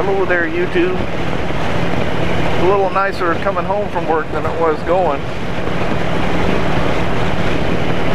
Hello there, YouTube. It's a little nicer coming home from work than it was going.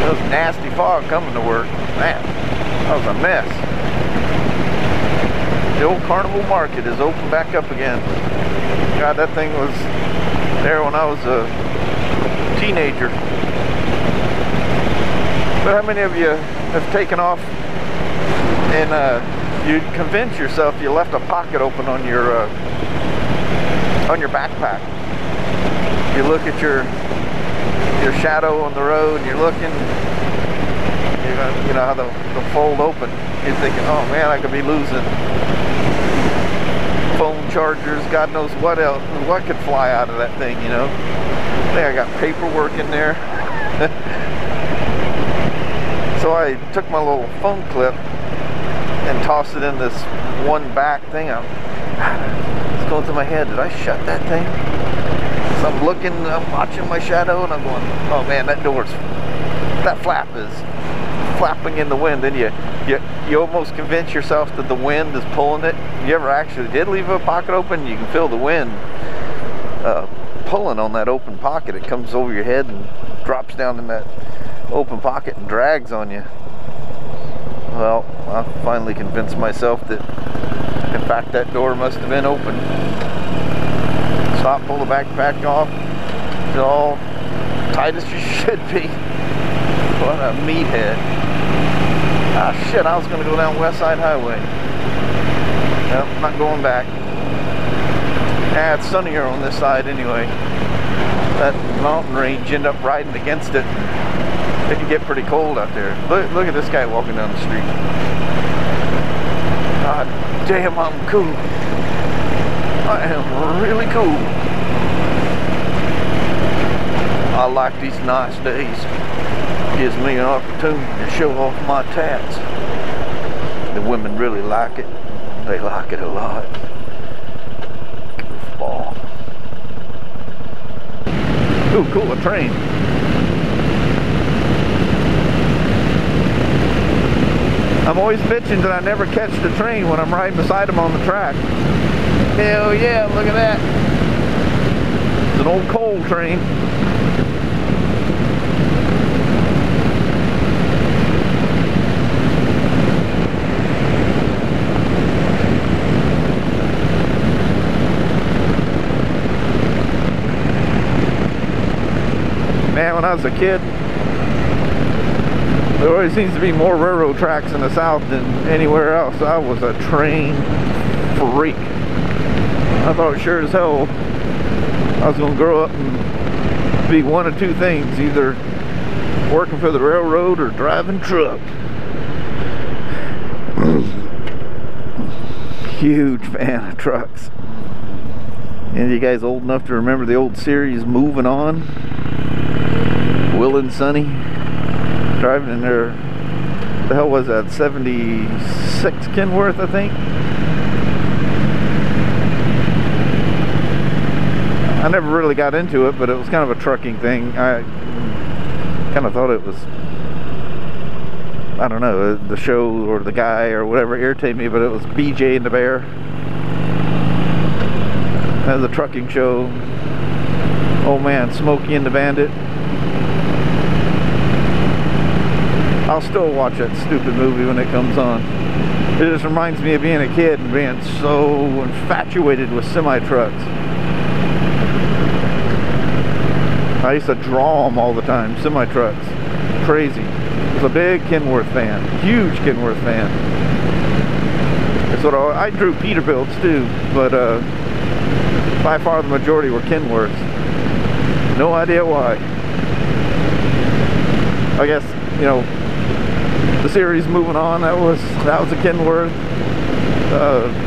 It was nasty fog coming to work. Man, that was a mess. The old Carnival Market is open back up again. God, that thing was there when I was a teenager. But how many of you have taken off and you convince yourself you left a pocket open on your backpack? You look at your shadow on the road and you're looking, you know how they'll fold open. You're thinking, oh man, I could be losing phone chargers, God knows what else, what could fly out of that thing, you know. I think I got paperwork in there. So I took my little phone clip and tossed it in this one back thing. It's going through my head, did I shut that thing? So I'm looking, I'm watching my shadow, and I'm going, oh man, that flap is flapping in the wind. And you almost convince yourself that the wind is pulling it. You ever actually did leave a pocket open? You can feel the wind pulling on that open pocket. It comes over your head and drops down in that open pocket and drags on you. Well, I finally convinced myself that in fact that door must have been open. Stop, pull the backpack off. It's all tight as you should be. What a meathead. Ah shit, I was gonna go down West Side Highway. Nope, I'm not going back. Ah, it's sunnier on this side anyway. That mountain range, end up riding against it. It can get pretty cold out there. Look at this guy walking down the street. God damn, I'm cool. I am really cool. I like these nice days. Gives me an opportunity to show off my tats. The women really like it. They like it a lot. Goofball. Ooh, cool, a train. I'm always bitching that I never catch the train when I'm riding beside them on the track. Hell yeah, look at that. It's an old coal train. Man, when I was a kid, there always seems to be more railroad tracks in the South than anywhere else. I was a train freak. I thought sure as hell I was going to grow up and be one of two things, either working for the railroad or driving truck. Huge fan of trucks. Any of you guys old enough to remember the old series Moving On? Will and Sonny driving in their, the hell was that, 76 Kenworth, I think. I never really got into it, but it was kind of a trucking thing. I kind of thought it was, I don't know, the show or the guy or whatever irritated me, but it was BJ and the Bear. That was a trucking show. Oh man, Smokey and the Bandit. I'll still watch that stupid movie when it comes on. It just reminds me of being a kid and being so infatuated with semi-trucks. I used to draw them all the time, semi-trucks. Crazy. I was a big Kenworth fan, huge Kenworth fan. That's what I drew Peterbilts too, but by far the majority were Kenworths. No idea why. I guess, you know, the series Moving On, that was a Kenworth.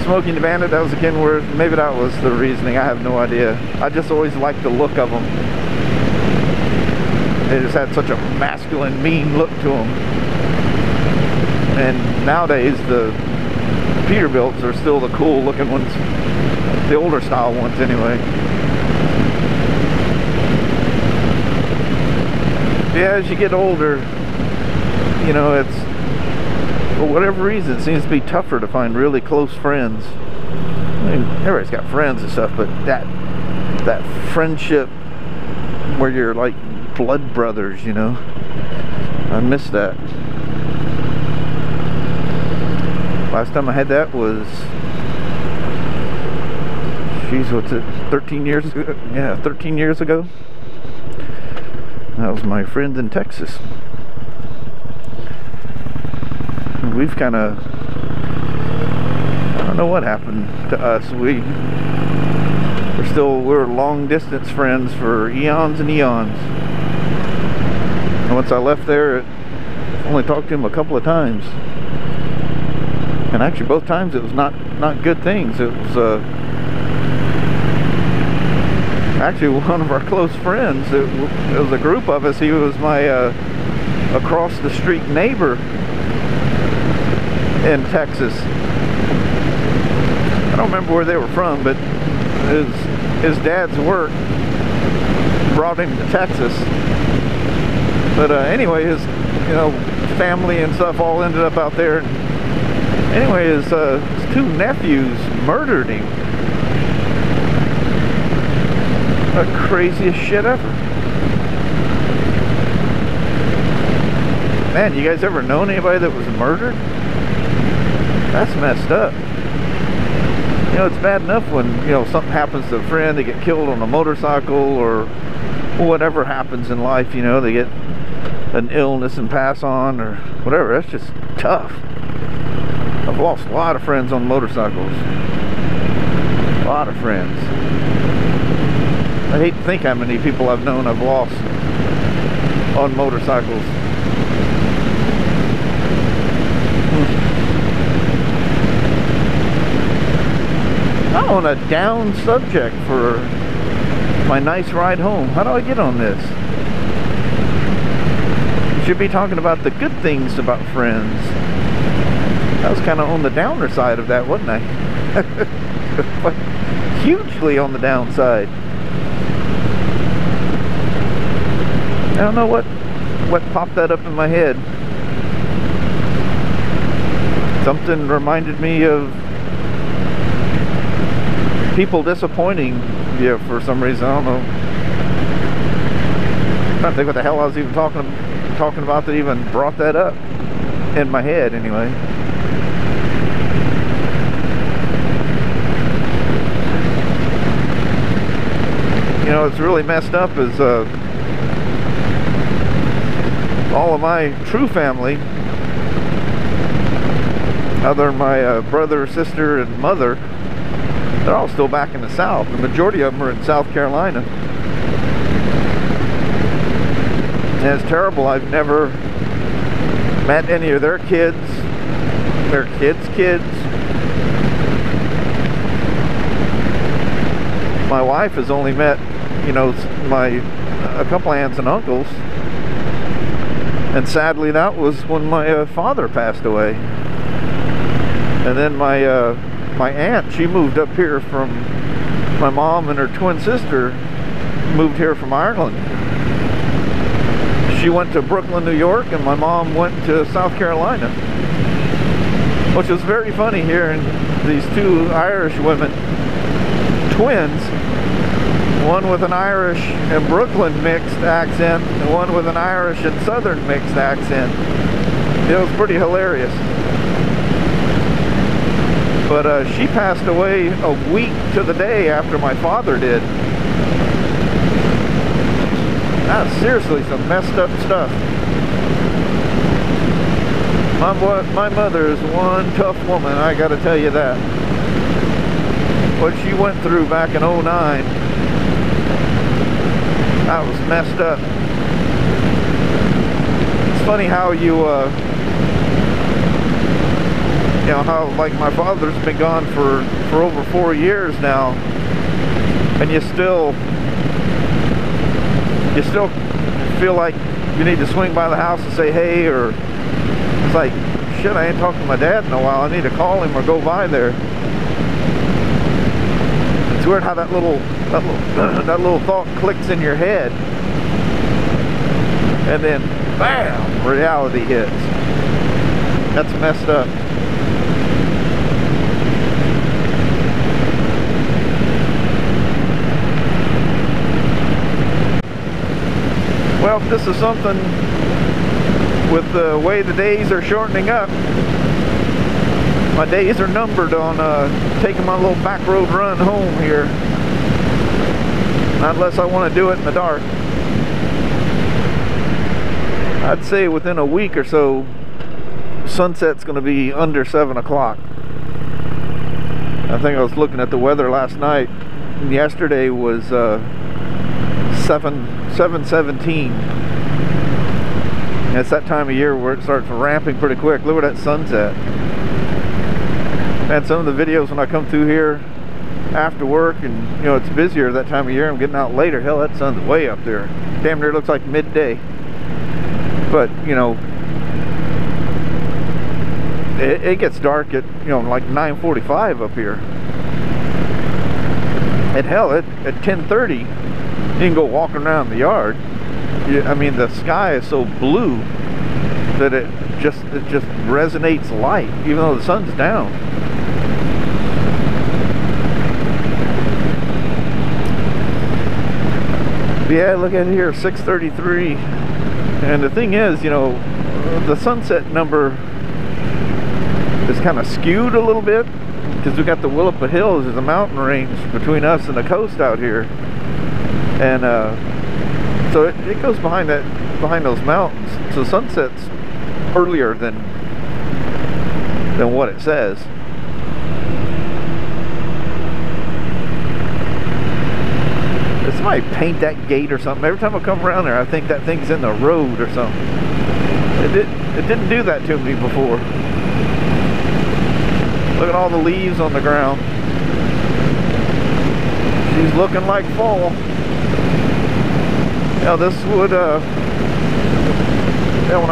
Smokey and the Bandit, that was a Kenworth. Maybe that was the reasoning, I have no idea. I just always liked the look of them. They just had such a masculine, mean look to them. And nowadays the Peterbilts are still the cool looking ones. The older style ones anyway. Yeah, as you get older, you know, it's, for whatever reason, it seems to be tougher to find really close friends. I mean, everybody's got friends and stuff, but that friendship where you're like blood brothers, you know, I miss that. Last time I had that was, geez, what's it, 13 years ago? Yeah, 13 years ago. That was my friend in Texas. We've kind of, I don't know what happened to us. We're long distance friends for eons and eons. And once I left there, I only talked to him a couple of times. And actually both times it was not good things. It was actually one of our close friends. It was a group of us. He was my across the street neighbor in Texas. I don't remember where they were from, but his dad's work brought him to Texas. But anyway, his family and stuff all ended up out there. Anyway, his two nephews murdered him. The craziest shit ever. Man, you guys ever known anybody that was murdered? That's messed up. You know, it's bad enough when, something happens to a friend, they get killed on a motorcycle or whatever happens in life, they get an illness and pass on or whatever. That's just tough. I've lost a lot of friends on motorcycles. A lot of friends. I hate to think how many people I've known I've lost on motorcycles. On a down subject for my nice ride home. How do I get on this? Should be talking about the good things about friends. I was kind of on the downer side of that, wasn't I? Hugely on the downside. I don't know what popped that up in my head. Something reminded me of people disappointing you for some reason. I don't know. I'm trying to think what the hell I was even talking about that even brought that up in my head anyway. It's really messed up is all of my true family, other than my brother, sister, and mother, they're all still back in the South. The majority of them are in South Carolina. And it's terrible. I've never met any of their kids, their kids' kids. My wife has only met, a couple aunts and uncles. And sadly, that was when my father passed away. And then my aunt, she moved up here from, my mom and her twin sister moved here from Ireland. She went to Brooklyn, New York, and my mom went to South Carolina. Which was very funny hearing these two Irish women, twins, one with an Irish and Brooklyn mixed accent, and one with an Irish and Southern mixed accent. It was pretty hilarious. But she passed away a week to the day after my father did. That's seriously some messed up stuff. My mother is one tough woman, I gotta tell you that. What she went through back in '09, that was messed up. It's funny how how like my father's been gone for over 4 years now, and you still feel like you need to swing by the house and say hey, or it's like, shit, I ain't talked to my dad in a while, I need to call him or go by there. It's weird how that little thought clicks in your head, and then bam, reality hits. That's messed up. Well, this is something with the way the days are shortening up. My days are numbered on taking my little back road run home here. Not unless I want to do it in the dark. I'd say within a week or so, sunset's going to be under 7 o'clock. I think I was looking at the weather last night. And yesterday was 7:17. It's that time of year where it starts ramping pretty quick. Look at that sunset. And some of the videos when I come through here after work, and you know it's busier that time of year, I'm getting out later. Hell, that sun's way up there. Damn near looks like midday. But you know, it gets dark at, you know, like 9:45 up here. And hell, at 10:30, you can go walking around the yard. I mean, the sky is so blue that it just resonates light, even though the sun's down. But yeah, look at here, 6:33. And the thing is, you know, the sunset number is kind of skewed a little bit because we got the Willapa Hills as a mountain range between us and the coast out here, and so it goes behind those mountains. So sunset's earlier than what it says. Somebody paint that gate or something. Every time I come around there, I think that thing's in the road or something. It didn't do that to me before. Look at all the leaves on the ground. She's looking like fall. Now this would, yeah, when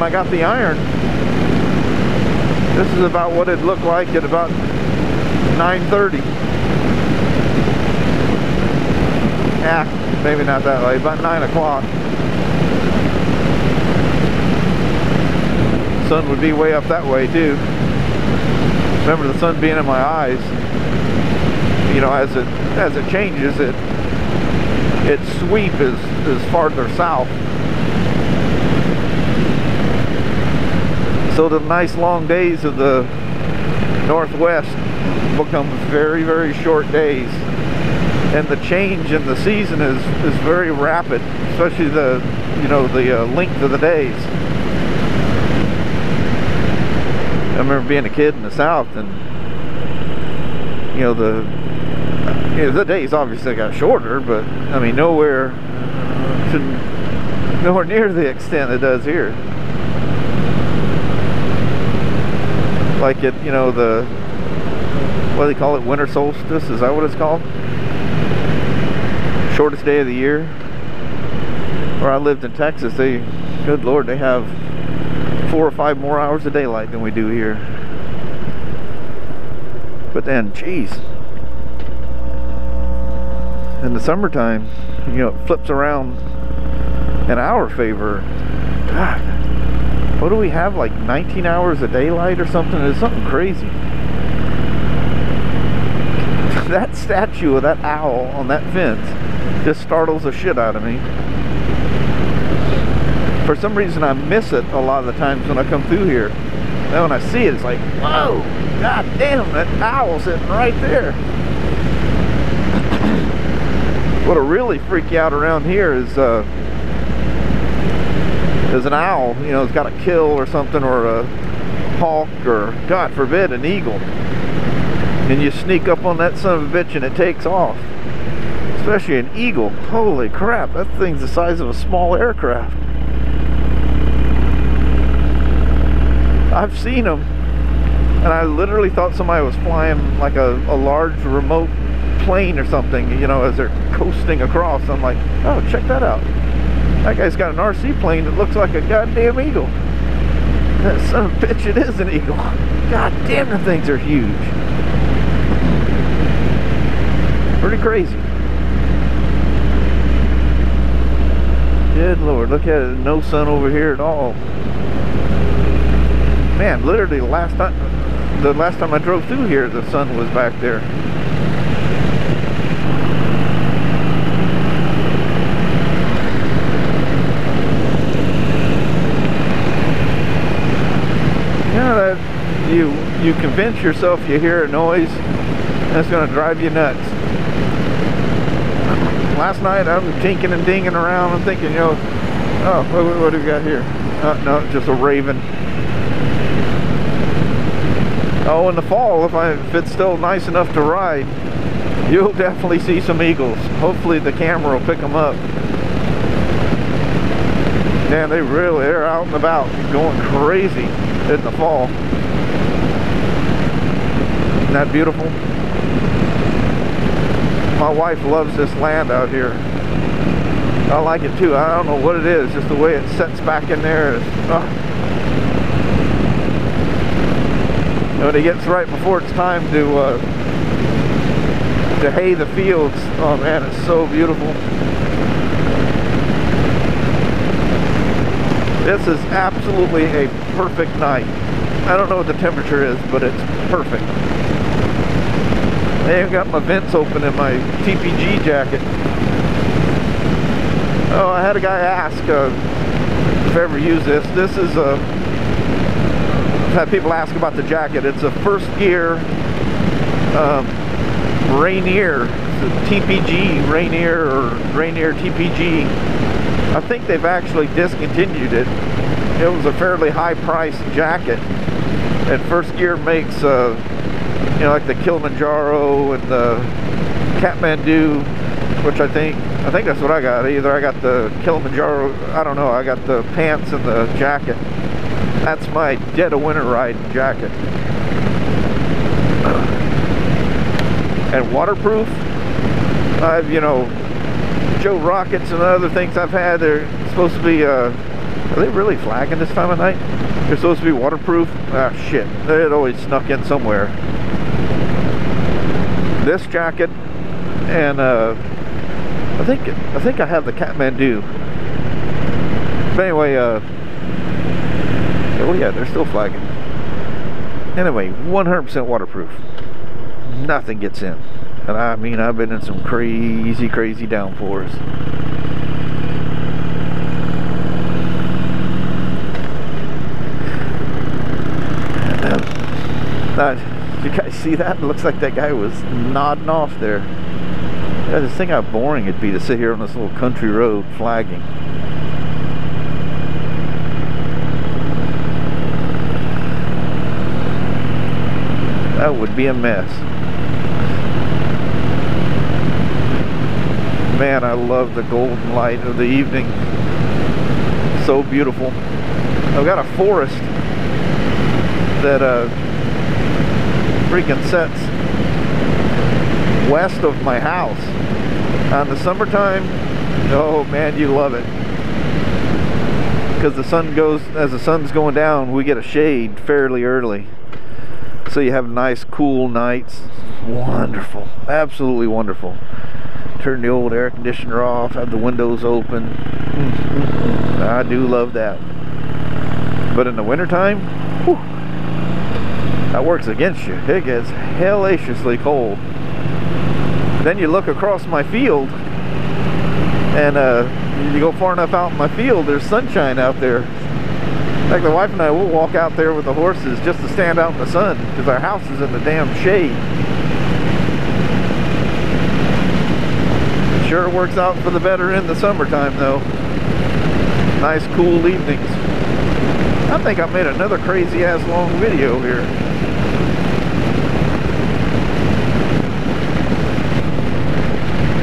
I got the iron, this is about what it looked like at about 9:30. Yeah, maybe not that late, about 9 o'clock. Sun would be way up that way too. Remember the sun being in my eyes. You know, as it changes, its sweep is farther south. So the nice long days of the northwest become very, very short days. And the change in the season is very rapid, especially the length of the days. I remember being a kid in the South, and you know the days obviously got shorter, but I mean nowhere near the extent it does here. Like it, you know, what do they call it? Winter solstice? Is that what it's called? Shortest day of the year. Where I lived in Texas, good Lord, they have 4 or 5 more hours of daylight than we do here. But then, geez, in the summertime, you know, it flips around in our favor. God, what do we have, like 19 hours of daylight or something? It's something crazy. That statue of that owl on that fence just startles the shit out of me. For some reason I miss it a lot of the times when I come through here. Then when I see it, it's like, whoa, god damn, that owl's sitting right there. What'll really freak you out around here is an owl, you know, it's got a kill or something, or a hawk, or God forbid, an eagle. And you sneak up on that son of a bitch and it takes off. Especially an eagle. Holy crap, that thing's the size of a small aircraft. I've seen them, and I literally thought somebody was flying like a large remote plane or something, you know, as they're coasting across. I'm like, oh, check that out. That guy's got an RC plane that looks like a goddamn eagle. That son of a bitch, it is an eagle. God damn, the things are huge. Pretty crazy. Good Lord, look at it. No sun over here at all. Man, literally the last time I drove through here, the sun was back there. You convince yourself you hear a noise, and it's going to drive you nuts. Last night I'm tinking and dinging around. I'm thinking, you know, oh, what do we got here? No, just a raven. Oh, in the fall, if it's still nice enough to ride, you'll definitely see some eagles. Hopefully the camera will pick them up. Man, they're out and about, going crazy in the fall. Isn't that beautiful? My wife loves this land out here. I like it too. I don't know what it is, just the way it sets back in there is, when it gets right before it's time to hay the fields. Oh man, it's so beautiful. This is absolutely a perfect night. I don't know what the temperature is, but it's perfect. I even got my vents open in my TPG jacket. Oh, I had a guy ask if I ever use this. This is I've had people ask about the jacket. It's a first gear Rainier. It's a TPG Rainier or Rainier TPG. I think they've actually discontinued it. It was a fairly high-priced jacket. And First Gear makes, you know, like the Kilimanjaro and the Kathmandu, which I think that's what I got. Either I got the Kilimanjaro, I don't know. I got the pants and the jacket. That's my dead of winter ride jacket. And waterproof. I've, you know, Joe Rockets and other things I've had, they're supposed to be, are they really flagging this time of night? They're supposed to be waterproof? Ah, shit. It always snuck in somewhere. This jacket, and I think I have the Kathmandu. But anyway, oh yeah, they're still flagging. Anyway, 100% waterproof. Nothing gets in. And I mean, I've been in some crazy downpours. You guys see that? It looks like that guy was nodding off there. I just think how boring it'd be to sit here on this little country road flagging. That would be a mess. Man, I love the golden light of the evening. So beautiful. I've got a forest that freaking sets west of my house. In the summertime, oh man, you love it. Because the sun goes, as the sun's going down, we get a shade fairly early. So you have nice cool nights. Wonderful, absolutely wonderful. Turn the old air conditioner off, have the windows open. I do love that. But in the wintertime, whew, that works against you. It gets hellaciously cold. Then you look across my field, and you go far enough out in my field, there's sunshine out there. In fact, the wife and I will walk out there with the horses just to stand out in the sun, because our house is in the damn shade. It sure works out for the better in the summertime, though. Nice, cool evenings. I think I made another crazy-ass long video here.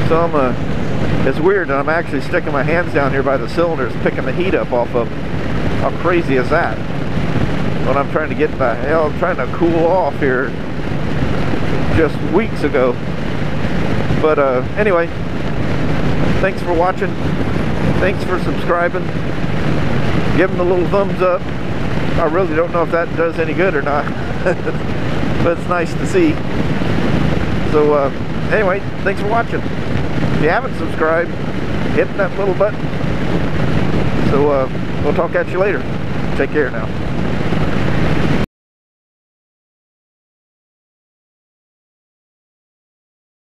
So it's weird that I'm actually sticking my hands down here by the cylinders, picking the heat up off of them. How crazy is that? When I'm trying to get the hell, I'm trying to cool off here just weeks ago. But anyway, thanks for watching. Thanks for subscribing. Give them a little thumbs up. I really don't know if that does any good or not. But it's nice to see. So anyway, thanks for watching. If you haven't subscribed, hit that little button. So we'll talk at you later. Take care now.